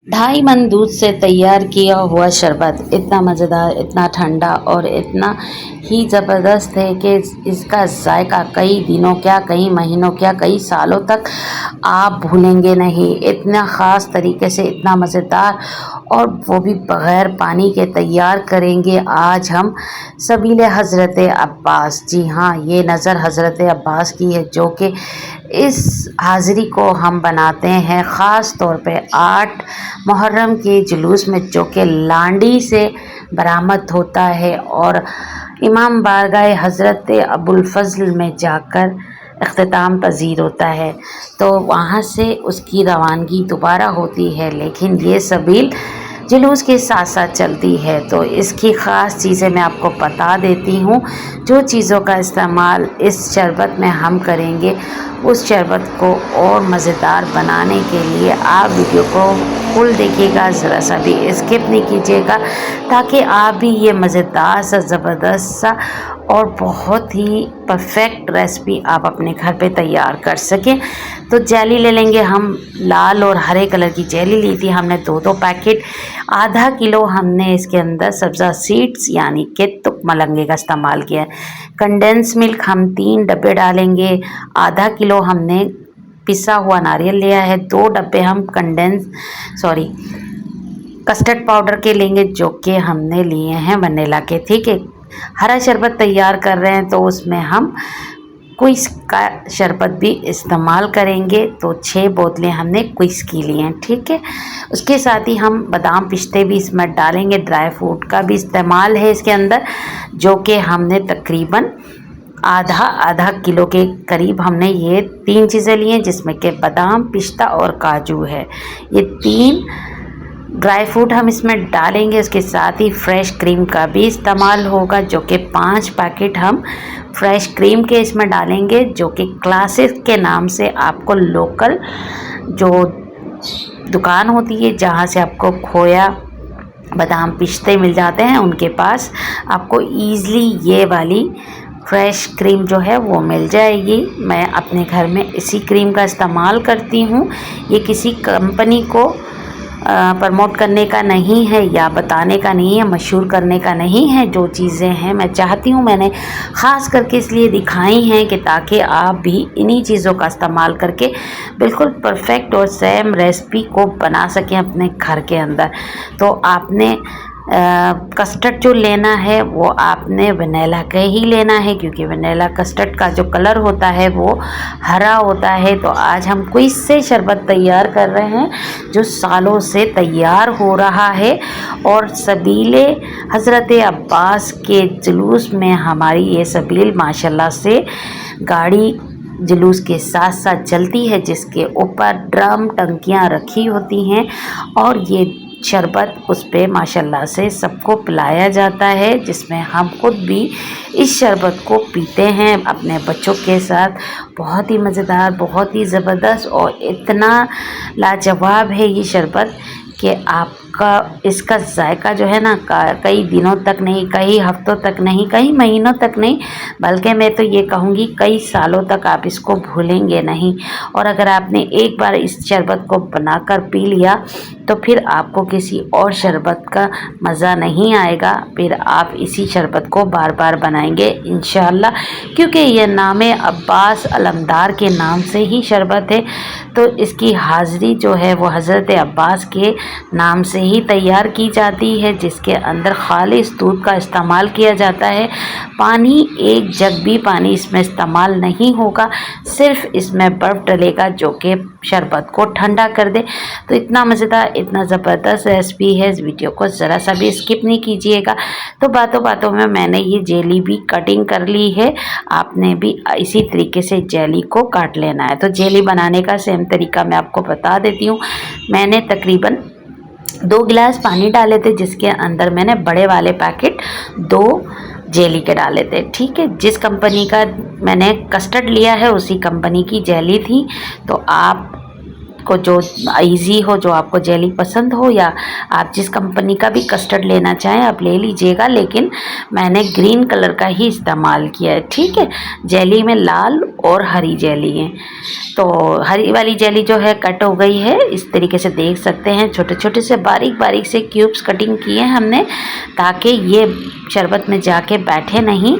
ढाई मन दूध से तैयार किया हुआ शरबत इतना मज़ेदार, इतना ठंडा और इतना ही ज़बरदस्त है कि इसका जायका कई दिनों क्या, कई महीनों क्या, कई सालों तक आप भूलेंगे नहीं। इतना ख़ास तरीके से इतना मज़ेदार और वो भी बग़ैर पानी के तैयार करेंगे आज हम सबील हज़रत अब्बास। जी हाँ, ये नज़र हज़रत अब्बास की है जो कि इस हाज़िरी को हम बनाते हैं ख़ास तौर पे 8 मुहर्रम के जुलूस में, जो कि लांडी से बरामद होता है और इमाम बारगाह हज़रत अबुल फ़ज़ल में जाकर इख्तिताम पज़ीर होता है। तो वहाँ से उसकी रवानगी दोबारा होती है, लेकिन ये सबील जुलूस के साथ साथ चलती है। तो इसकी ख़ास चीज़ें मैं आपको बता देती हूँ। जो चीज़ों का इस्तेमाल इस शरबत में हम करेंगे, उस शरबत को और मज़ेदार बनाने के लिए आप वीडियो को फुल देखिएगा, ज़रा सा भी स्किप नहीं कीजिएगा, ताकि आप भी ये मज़ेदार सा, ज़बरदस्त सा और बहुत ही परफेक्ट रेसिपी आप अपने घर पे तैयार कर सकें। तो जेली ले लेंगे हम, लाल और हरे कलर की जेली ली थी हमने 2-2 पैकेट। आधा किलो हमने इसके अंदर सब्ज़ा सीड्स यानी कि तुक मलंगे का इस्तेमाल किया है। कंडेंस मिल्क हम 3 डब्बे डालेंगे। आधा किलो हमने पिसा हुआ नारियल लिया है। 2 डब्बे हम कस्टर्ड पाउडर के लेंगे, जो कि हमने लिए हैं वनीला के। ठीक है, हरा शरबत तैयार कर रहे हैं तो उसमें हम क्विस का शरबत भी इस्तेमाल करेंगे। तो 6 बोतलें हमने क्विस की ली हैं। ठीक है, उसके साथ ही हम बादाम पिस्ते भी इसमें डालेंगे। ड्राई फ्रूट का भी इस्तेमाल है इसके अंदर, जो कि हमने तकरीबन आधा किलो के करीब हमने ये 3 चीज़ें ली हैं, जिसमें कि बादाम, पिस्ता और काजू है। ये 3 ड्राई फ्रूट हम इसमें डालेंगे। उसके साथ ही फ्रेश क्रीम का भी इस्तेमाल होगा, जो कि 5 पैकेट हम फ्रेश क्रीम के इसमें डालेंगे, जो कि क्लासिक के नाम से आपको लोकल जो दुकान होती है जहाँ से आपको खोया, बादाम, पिस्ते मिल जाते हैं, उनके पास आपको ईज़िली ये वाली फ्रेश क्रीम जो है वो मिल जाएगी। मैं अपने घर में इसी क्रीम का इस्तेमाल करती हूँ। ये किसी कंपनी को प्रमोट करने का नहीं है या बताने का नहीं है, मशहूर करने का नहीं है। जो चीज़ें हैं मैं चाहती हूँ, मैंने ख़ास करके इसलिए दिखाई हैं कि ताकि आप भी इन्हीं चीज़ों का इस्तेमाल करके बिल्कुल परफेक्ट और सेम रेसिपी को बना सकें अपने घर के अंदर। तो आपने कस्टर्ड जो लेना है वो आपने वनीला का ही लेना है, क्योंकि वनीला कस्टर्ड का जो कलर होता है वो हरा होता है। तो आज हम क्विस से शरबत तैयार कर रहे हैं जो सालों से तैयार हो रहा है और सबीले हज़रत अब्बास के जुलूस में हमारी ये सबील माशाल्लाह से गाड़ी जुलूस के साथ साथ चलती है, जिसके ऊपर ड्रम टंकियाँ रखी होती हैं और ये शरबत उस पे माशाल्लाह से सबको पिलाया जाता है, जिसमें हम खुद भी इस शरबत को पीते हैं अपने बच्चों के साथ। बहुत ही मज़ेदार, बहुत ही ज़बरदस्त और इतना लाजवाब है ये शरबत कि आपका इसका जायका जो है ना कई दिनों तक नहीं, कई हफ्तों तक नहीं, कई महीनों तक नहीं, बल्कि मैं तो ये कहूँगी कई सालों तक आप इसको भूलेंगे नहीं। और अगर आपने एक बार इस शरबत को बनाकर पी लिया तो फिर आपको किसी और शरबत का मज़ा नहीं आएगा। फिर आप इसी शरबत को बार बार बनाएंगे इंशाअल्लाह, क्योंकि यह नाम अब्बास अलमदार के नाम से ही शरबत है। तो इसकी हाज़िरी जो है वो हज़रत अब्बास के नाम से ही तैयार की जाती है, जिसके अंदर खालिस दूध का इस्तेमाल किया जाता है। पानी, एक जग भी पानी इसमें इस्तेमाल नहीं होगा, सिर्फ इसमें बर्फ़ डलेगा जो कि शरबत को ठंडा कर दे। तो इतना मज़ेदार, इतना ज़बरदस्त रेसिपी है, इस वीडियो को ज़रा सा भी स्किप नहीं कीजिएगा। तो बातों बातों में मैंने ये जेली भी कटिंग कर ली है, आपने भी इसी तरीके से जेली को काट लेना है। तो जेली बनाने का सेम तरीका मैं आपको बता देती हूँ। मैंने तकरीबन 2 गिलास पानी डाले थे, जिसके अंदर मैंने बड़े वाले पैकेट 2 जेली के डाले थे। ठीक है, जिस कंपनी का मैंने कस्टर्ड लिया है उसी कंपनी की जेली थी। तो आप आपको जो इजी हो, जो आपको जेली पसंद हो, या आप जिस कंपनी का भी कस्टर्ड लेना चाहें आप ले लीजिएगा, लेकिन मैंने ग्रीन कलर का ही इस्तेमाल किया है। ठीक है, जेली में लाल और हरी जेली है। तो हरी वाली जेली जो है कट हो गई है, इस तरीके से देख सकते हैं। छोटे छोटे से बारीक बारीक से क्यूब्स कटिंग किए हैं हमने, ताकि ये शरबत में जाके बैठे नहीं,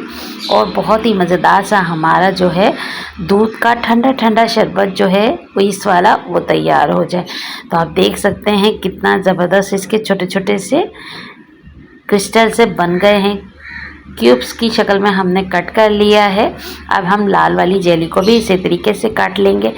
और बहुत ही मज़ेदार सा हमारा जो है दूध का ठंडा ठंडा शरबत जो है वो इस वाला वो तैयार हो जाए। तो आप देख सकते हैं कितना ज़बरदस्त इसके छोटे छोटे से क्रिस्टल से बन गए हैं। क्यूब्स की शक्ल में हमने कट कर लिया है। अब हम लाल वाली जेली को भी इसी तरीके से काट लेंगे।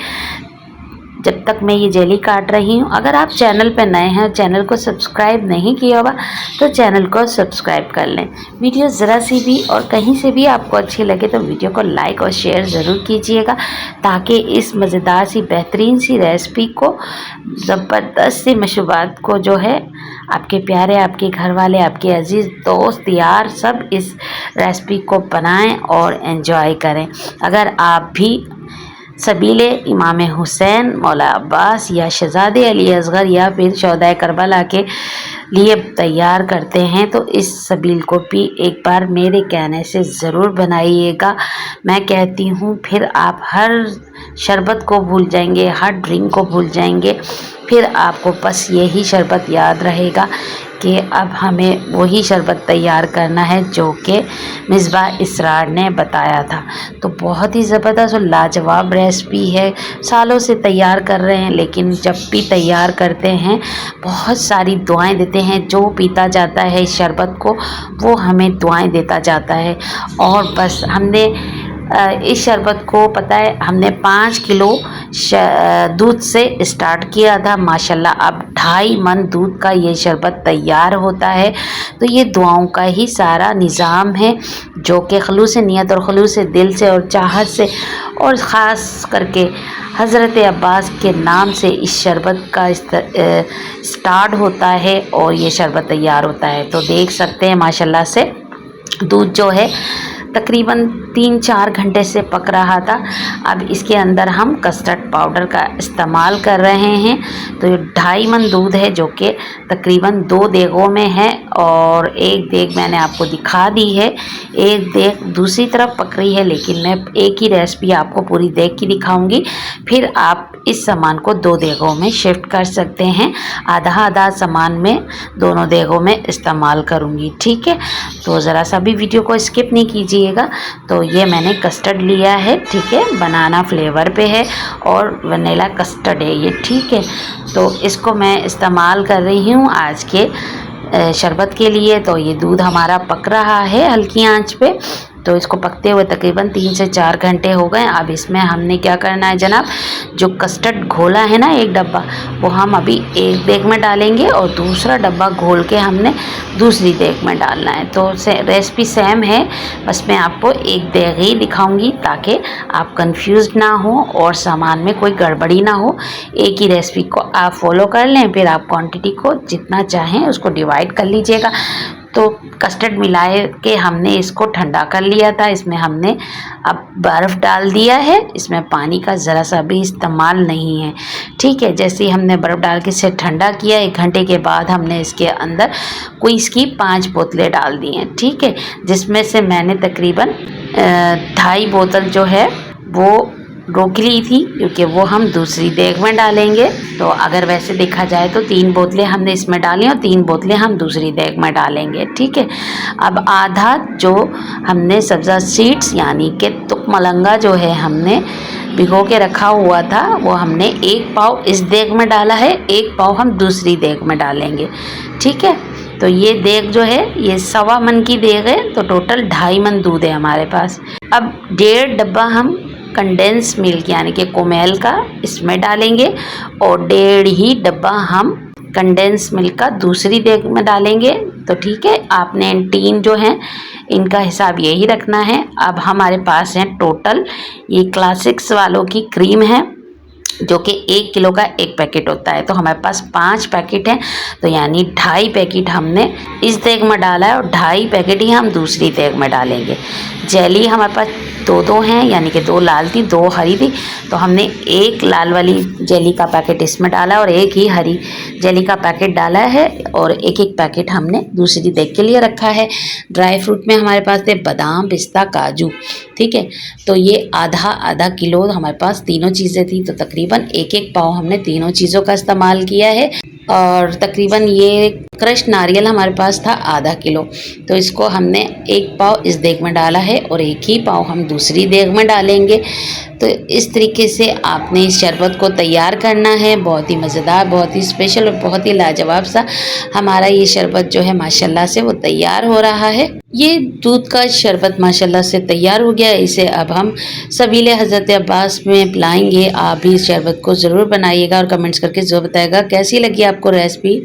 जब तक मैं ये जेली काट रही हूँ, अगर आप चैनल पर नए हैं, चैनल को सब्सक्राइब नहीं किया होगा तो चैनल को सब्सक्राइब कर लें। वीडियो ज़रा सी भी और कहीं से भी आपको अच्छी लगे तो वीडियो को लाइक और शेयर ज़रूर कीजिएगा, ताकि इस मज़ेदार सी बेहतरीन सी रेसिपी को, ज़बरदस्त सी मशरूबात को जो है आपके प्यारे, आपके घर वाले, आपके अजीज़ दोस्त यार सब इस रेसिपी को बनाएं और एंजॉय करें। अगर आप भी सबीले इमाम हुसैन, मौला अब्बास या शहज़ादे अली असगर या फिर शोहदाए करबला के लिए तैयार करते हैं तो इस सबील को भी एक बार मेरे कहने से ज़रूर बनाइएगा। मैं कहती हूँ फिर आप हर शरबत को भूल जाएंगे, हर ड्रिंक को भूल जाएंगे। फिर आपको बस यही शरबत याद रहेगा कि अब हमें वही शरबत तैयार करना है जो कि मिसबाह इसरार ने बताया था। तो बहुत ही ज़बरदस्त और लाजवाब रेसिपी है। सालों से तैयार कर रहे हैं, लेकिन जब भी तैयार करते हैं बहुत सारी दुआएं देते हैं। जो पीता जाता है इस शरबत को वो हमें दुआएं देता जाता है। और बस हमने इस शरबत को पता है हमने 5 किलो दूध से स्टार्ट किया था। माशाल्लाह अब 2.5 मन दूध का ये शरबत तैयार होता है। तो ये दुआओं का ही सारा निज़ाम है, जो कि खलूस नियत और खलूस दिल से और चाहत से और ख़ास करके हज़रत अब्बास के नाम से इस शरबत का स्टार्ट होता है और ये शरबत तैयार होता है। तो देख सकते हैं माशाल्लाह से दूध जो है तकरीबन 3-4 घंटे से पक रहा था। अब इसके अंदर हम कस्टर्ड पाउडर का इस्तेमाल कर रहे हैं। तो ये 2.5 मन दूध है, जो कि तकरीबन 2 देगों में है, और एक देग मैंने आपको दिखा दी है, एक देग दूसरी तरफ पक रही है, लेकिन मैं एक ही रेसिपी आपको पूरी देग की दिखाऊंगी। फिर आप इस सामान को 2 देगों में शिफ्ट कर सकते हैं। आधा आधा सामान में दोनों देगों में इस्तेमाल करूँगी। ठीक है, तो ज़रा सा भी वीडियो को स्किप नहीं कीजिएगा। तो ये मैंने कस्टर्ड लिया है, ठीक है, बनाना फ्लेवर पे है और वनीला कस्टर्ड है ये। ठीक है, तो इसको मैं इस्तेमाल कर रही हूँ आज के शरबत के लिए। तो ये दूध हमारा पक रहा है हल्की आंच पे। तो इसको पकते हुए तकरीबन 3 से 4 घंटे हो गए। अब इसमें हमने क्या करना है जनाब, जो कस्टर्ड घोला है ना एक डब्बा, वो हम अभी एक देग में डालेंगे और दूसरा डब्बा घोल के हमने दूसरी देग में डालना है। तो रेसिपी सेम है, बस मैं आपको एक देग ही दिखाऊंगी ताकि आप कंफ्यूज ना हो और सामान में कोई गड़बड़ी ना हो। एक ही रेसिपी को आप फॉलो कर लें, फिर आप क्वांटिटी को जितना चाहें उसको डिवाइड कर लीजिएगा। तो कस्टर्ड मिलाए के हमने इसको ठंडा कर लिया था। इसमें हमने अब बर्फ़ डाल दिया है, इसमें पानी का ज़रा सा भी इस्तेमाल नहीं है। ठीक है, जैसे ही हमने बर्फ़ डाल के इसे ठंडा किया, 1 घंटे के बाद हमने इसके अंदर क्विज़ की 5 बोतलें डाल दी हैं। ठीक है, जिसमें से मैंने तकरीबन 2.5 बोतल जो है वो रोक ली थी, क्योंकि वो हम दूसरी देग में डालेंगे। तो अगर वैसे देखा जाए तो 3 बोतलें हमने इसमें डाली और 3 बोतलें हम दूसरी देग में डालेंगे। ठीक है, अब आधा जो हमने सब्ज़ा सीड्स यानी कि तुक मलंगा जो है हमने भिगो के रखा हुआ था, वो हमने 1 पाव इस देग में डाला है, 1 पाव हम दूसरी देग में डालेंगे। ठीक है, तो ये देग जो है ये 1.25 मन की देग है। तो टोटल 2.5 मन दूध है हमारे पास। अब 1.5 डब्बा हम कंडेंस मिल्क यानी कि कोमेल का इसमें डालेंगे और 1.5 ही डब्बा हम कंडेंस मिल्क का दूसरी देग में डालेंगे। तो ठीक है, आपने टीन जो है इनका हिसाब यही रखना है। अब हमारे पास है टोटल ये क्लासिक्स वालों की क्रीम है, जो कि 1 किलो का 1 पैकेट होता है। तो हमारे पास 5 पैकेट हैं, तो यानी 2.5 पैकेट हमने इस देग में डाला है और 2.5 पैकेट ही हम दूसरी देग में डालेंगे। जेली हमारे पास दो हैं, यानी कि 2 लाल थी 2 हरी थी, तो हमने एक लाल वाली जेली का पैकेट इसमें डाला और एक ही हरी जेली का पैकेट डाला है और एक एक पैकेट हमने दूसरी देख के लिए रखा है। ड्राई फ्रूट में हमारे पास थे बादाम, पिस्ता, काजू, ठीक है। तो ये आधा आधा किलो हमारे पास तीनों चीज़ें थी, तो तकरीबन एक एक पाव हमने तीनों चीज़ों का इस्तेमाल किया है। और तकरीबन ये क्रश नारियल हमारे पास था आधा किलो, तो इसको हमने एक पाव इस देग में डाला है और एक ही पाव हम दूसरी देग में डालेंगे। तो इस तरीके से आपने इस शरबत को तैयार करना है। बहुत ही मज़ेदार, बहुत ही स्पेशल और बहुत ही लाजवाब सा हमारा ये शरबत जो है माशाल्लाह से वो तैयार हो रहा है। ये दूध का शरबत माशाल्लाह से तैयार हो गया। इसे अब हम सबीले हज़रत अब्बास में पिलाएंगे। आप भी इस शरबत को ज़रूर बनाइएगा और कमेंट्स करके ज़रूर बताइएगा कैसी लगी आपको रेसिपी।